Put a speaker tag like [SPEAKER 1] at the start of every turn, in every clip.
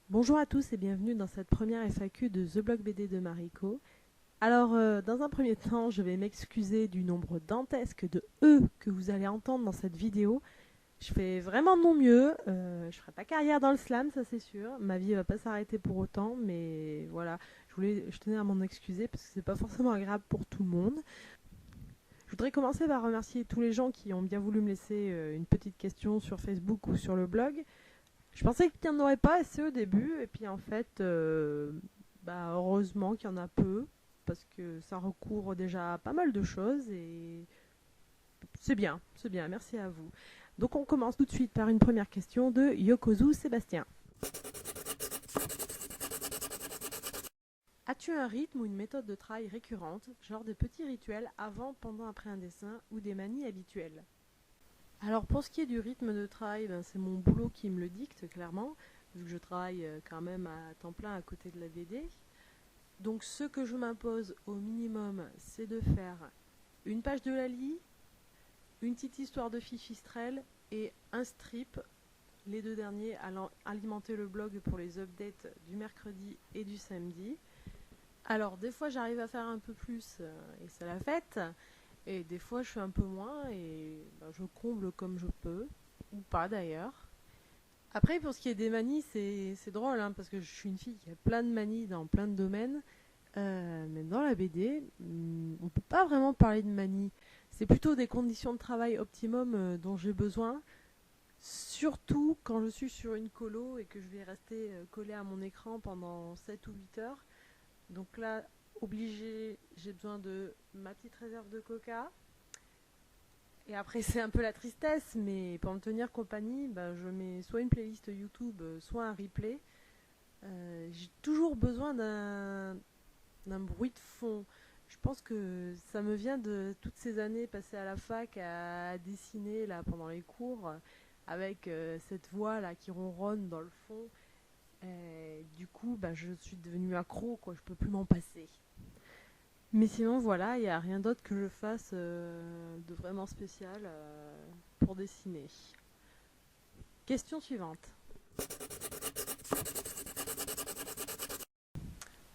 [SPEAKER 1] Bonjour à tous et bienvenue dans cette première FAQ de The Blog BD de Mariko. Alors, dans un premier temps, je vais m'excuser du nombre dantesque de E que vous allez entendre dans cette vidéo. Je fais vraiment de mon mieux, je ferai pas carrière dans le slam, ça c'est sûr. Ma vie va pas s'arrêter pour autant, mais voilà, je tenais à m'en excuser parce que c'est pas forcément agréable pour tout le monde. Je voudrais commencer par remercier tous les gens qui ont bien voulu me laisser une petite question sur Facebook ou sur le blog. Je pensais qu'il n'y en aurait pas assez au début, et puis en fait, heureusement qu'il y en a peu, parce que ça recouvre déjà pas mal de choses, et c'est bien, merci à vous. Donc on commence tout de suite par une première question de Yokozu Sébastien. As-tu un rythme ou une méthode de travail récurrente, genre des petits rituels avant, pendant, après un dessin, ou des manies habituelles? Alors pour ce qui est du rythme de travail, c'est mon boulot qui me le dicte clairement, vu que je travaille quand même à temps plein à côté de la BD. Donc ce que je m'impose au minimum, c'est de faire une page de Lali, une petite histoire de Fifistrel et un strip, les deux derniers allant alimenter le blog pour les updates du mercredi et du samedi. Alors des fois j'arrive à faire un peu plus et c'est la fête. Et des fois, je fais un peu moins et je comble comme je peux, ou pas d'ailleurs. Après, pour ce qui est des manies, c'est drôle, hein, parce que je suis une fille qui a plein de manies dans plein de domaines. Mais dans la BD, on peut pas vraiment parler de manies. C'est plutôt des conditions de travail optimum dont j'ai besoin. Surtout quand je suis sur une colo et que je vais rester collée à mon écran pendant 7 ou 8 heures. Donc là, obligé, j'ai besoin de ma petite réserve de coca. Et après, c'est un peu la tristesse, mais pour me tenir compagnie, je mets soit une playlist YouTube, soit un replay. J'ai toujours besoin d'un bruit de fond. Je pense que ça me vient de toutes ces années passées à la fac à dessiner là pendant les cours, avec cette voix là qui ronronne dans le fond. Et du coup, je suis devenue accro, quoi. Je peux plus m'en passer. Mais sinon, voilà, il n'y a rien d'autre que je fasse de vraiment spécial pour dessiner. Question suivante.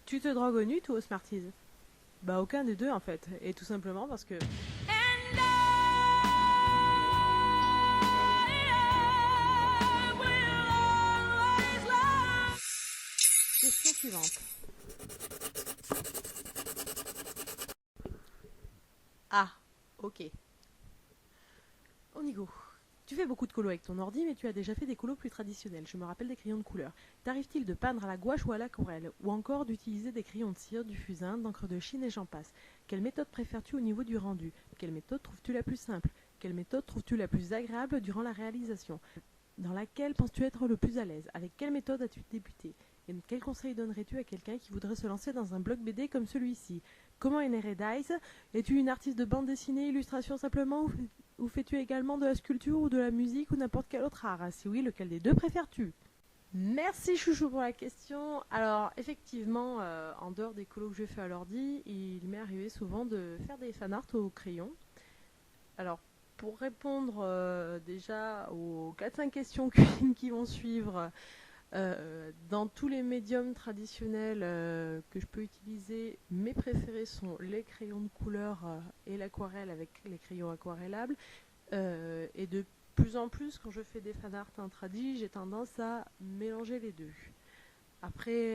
[SPEAKER 1] Tu te drogues au Nut ou au Smarties? Bah aucun des deux en fait. Et tout simplement parce que... Question suivante. Ah, ok. On y go. Tu fais beaucoup de colos avec ton ordi, mais tu as déjà fait des colos plus traditionnels. Je me rappelle des crayons de couleur. T'arrive-t-il de peindre à la gouache ou à l'aquarelle? Ou encore d'utiliser des crayons de cire, du fusain, d'encre de Chine et j'en passe? Quelle méthode préfères-tu au niveau du rendu? Quelle méthode trouves-tu la plus simple? Quelle méthode trouves-tu la plus agréable durant la réalisation? Dans laquelle penses-tu être le plus à l'aise? Avec quelle méthode as-tu débuté? Et quel conseil donnerais-tu à quelqu'un qui voudrait se lancer dans un blog BD comme celui-ci? Comment Dice? Es-tu une artiste de bande dessinée, illustration simplement, ou fais-tu également de la sculpture ou de la musique ou n'importe quel autre art? Si oui, lequel des deux préfères-tu? Merci Chouchou pour la question. Alors effectivement, en dehors des colos que je fais à l'ordi, il m'est arrivé souvent de faire des fanarts au crayon. Alors pour répondre déjà aux 4-5 questions qui vont suivre, dans tous les médiums traditionnels que je peux utiliser, mes préférés sont les crayons de couleur et l'aquarelle avec les crayons aquarellables. Et de plus en plus, quand je fais des fanarts en tradi, j'ai tendance à mélanger les deux. Après,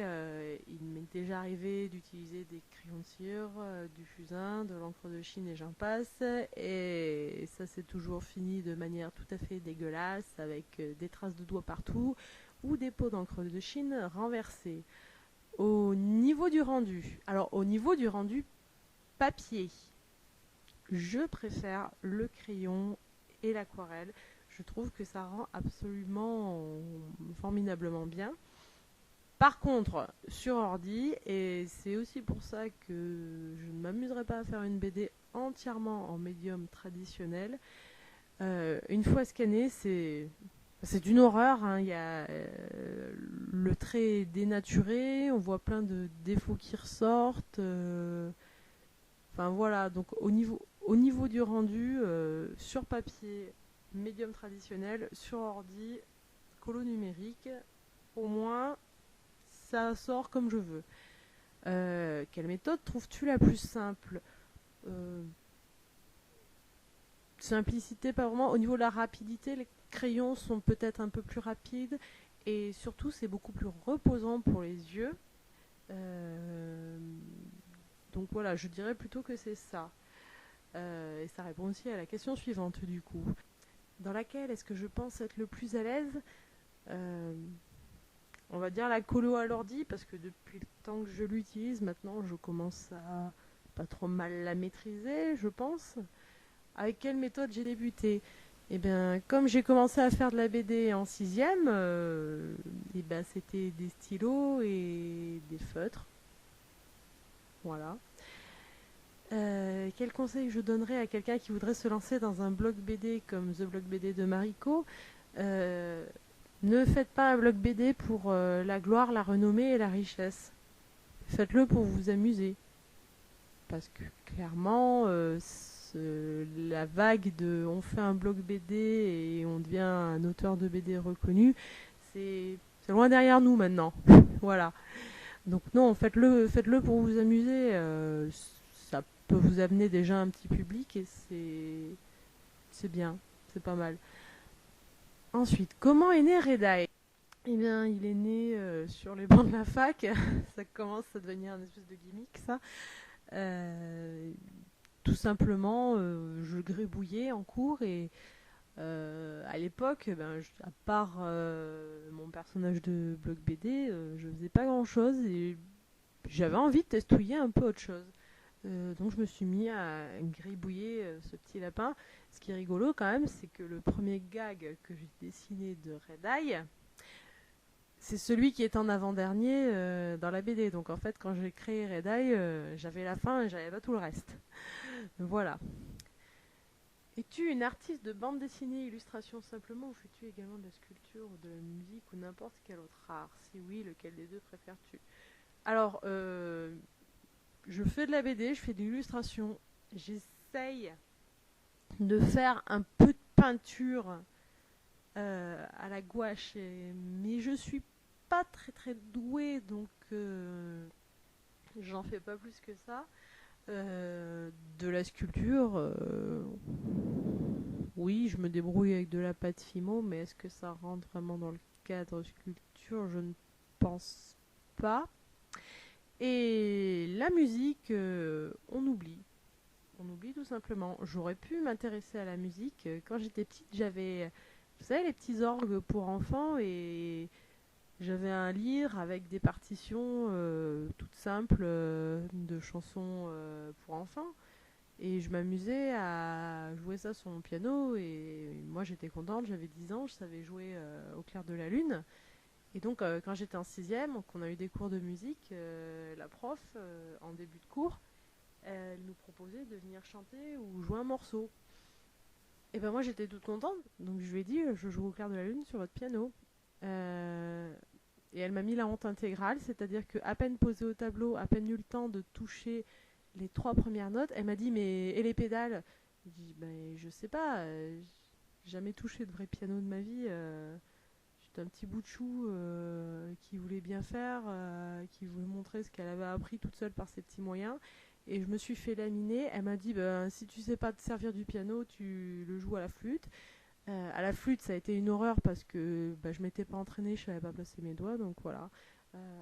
[SPEAKER 1] il m'est déjà arrivé d'utiliser des crayons de cire, du fusain, de l'encre de Chine et j'en passe. Et ça s'est toujours fini de manière tout à fait dégueulasse, avec des traces de doigts partout, ou des pots d'encre de Chine renversés. Au niveau du rendu, alors au niveau du rendu papier, je préfère le crayon et l'aquarelle. Je trouve que ça rend absolument formidablement bien. Par contre, sur ordi, et c'est aussi pour ça que je ne m'amuserai pas à faire une BD entièrement en médium traditionnel, une fois scanné, c'est une horreur, hein. Il y a le trait dénaturé, on voit plein de défauts qui ressortent. Enfin voilà, donc au niveau du rendu, sur papier, médium traditionnel, sur ordi, colo numérique, au moins ça sort comme je veux. Quelle méthode trouves-tu la plus simple? Euh, Simplicité, pas vraiment. Au niveau de la rapidité, les crayons sont peut-être un peu plus rapides et surtout c'est beaucoup plus reposant pour les yeux. Euh, donc voilà, je dirais plutôt que c'est ça. Et ça répond aussi à la question suivante du coup. Dans laquelle est-ce que je pense être le plus à l'aise? Euh, on va dire la colo à l'ordi parce que depuis le temps que je l'utilise, maintenant je commence à pas trop mal la maîtriser, je pense. Avec quelle méthode j'ai débuté? Eh bien, comme j'ai commencé à faire de la BD en sixième, eh ben, c'était des stylos et des feutres. Voilà. Quel conseil je donnerais à quelqu'un qui voudrait se lancer dans un blog BD comme The Blog BD de Mariko? Euh, Ne faites pas un blog BD pour la gloire, la renommée et la richesse. Faites-le pour vous amuser. Parce que clairement, la vague de on fait un blog BD et on devient un auteur de BD reconnu, c'est loin derrière nous maintenant. Voilà. Donc non, faites-le pour vous amuser. Ça peut vous amener déjà un petit public et c'est bien, c'est pas mal. Ensuite, comment est né Red Eye? Eh bien, il est né sur les bancs de la fac. Ça commence à devenir une espèce de gimmick, ça. Euh, Tout simplement, je gribouillais en cours et à l'époque, à part mon personnage de blog BD, je faisais pas grand chose et j'avais envie de testouiller un peu autre chose. Donc je me suis mis à gribouiller ce petit lapin. Ce qui est rigolo quand même, c'est que le premier gag que j'ai dessiné de Red Eye, c'est celui qui est en avant-dernier dans la BD. Donc en fait, quand j'ai créé Red Eye, j'avais la fin et j'avais pas tout le reste. Voilà. Es-tu une artiste de bande dessinée, illustration simplement, ou fais-tu également de la sculpture, ou de la musique, ou n'importe quel autre art? Si oui, lequel des deux préfères-tu? Alors, je fais de la BD, je fais de l'illustration. J'essaye de faire un peu de peinture à la gouache, mais je suis pas très très douée, donc j'en fais pas plus que ça. De la sculpture, oui, je me débrouille avec de la pâte fimo, mais est-ce que ça rentre vraiment dans le cadre sculpture? Je ne pense pas. Et la musique, on oublie. On oublie tout simplement. J'aurais pu m'intéresser à la musique. Quand j'étais petite, j'avais, vous savez, les petits orgues pour enfants et j'avais un livre avec des partitions toutes simples de chansons pour enfants. Et je m'amusais à jouer ça sur mon piano et moi j'étais contente, j'avais 10 ans, je savais jouer au clair de la lune. Et donc quand j'étais en sixième, qu'on a eu des cours de musique, la prof, en début de cours, elle nous proposait de venir chanter ou jouer un morceau. Et ben moi j'étais toute contente, donc je lui ai dit je joue au clair de la lune sur votre piano. Euh, et elle m'a mis la honte intégrale, c'est-à-dire que à peine posée au tableau, à peine eu le temps de toucher les trois premières notes, elle m'a dit mais et les pédales? J'ai dit ben je sais pas, j'ai jamais touché de vrai piano de ma vie. J'étais un petit bout de chou qui voulait bien faire, qui voulait montrer ce qu'elle avait appris toute seule par ses petits moyens. Et je me suis fait laminer. Elle m'a dit ben, si tu sais pas te servir du piano, tu le joues à la flûte. À la flûte, ça a été une horreur parce que je m'étais pas entraînée, je savais pas placer mes doigts, donc voilà.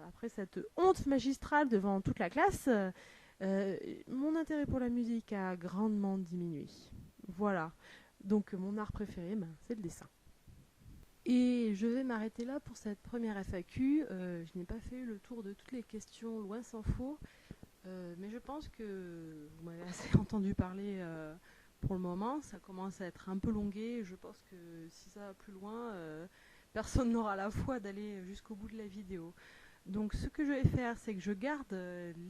[SPEAKER 1] Après cette honte magistrale devant toute la classe, mon intérêt pour la musique a grandement diminué. Voilà. Donc mon art préféré, c'est le dessin. Et je vais m'arrêter là pour cette première FAQ. Je n'ai pas fait le tour de toutes les questions, loin s'en faut. Mais je pense que vous m'avez assez entendu parler pour le moment. Ça commence à être un peu longué. Je pense que si ça va plus loin, personne n'aura la foi d'aller jusqu'au bout de la vidéo. Donc ce que je vais faire, c'est que je garde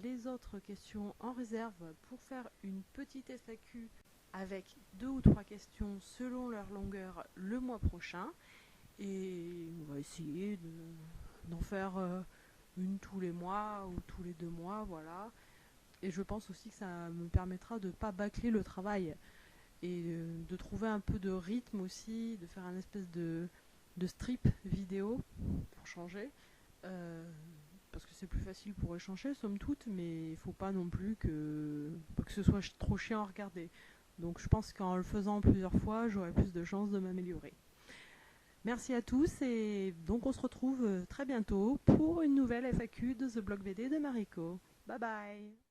[SPEAKER 1] les autres questions en réserve pour faire une petite FAQ avec 2 ou 3 questions selon leur longueur le mois prochain. Et on va essayer d'en faire une tous les mois ou tous les 2 mois, voilà. Et je pense aussi que ça me permettra de ne pas bâcler le travail et de trouver un peu de rythme aussi, de faire un espèce de strip vidéo pour changer. Euh, Parce que c'est plus facile pour échanger, somme toute, mais il faut pas non plus que ce soit trop chiant à regarder. Donc je pense qu'en le faisant plusieurs fois, j'aurai plus de chances de m'améliorer. Merci à tous et donc on se retrouve très bientôt pour une nouvelle FAQ de The Blog BD de Mariko. Bye bye.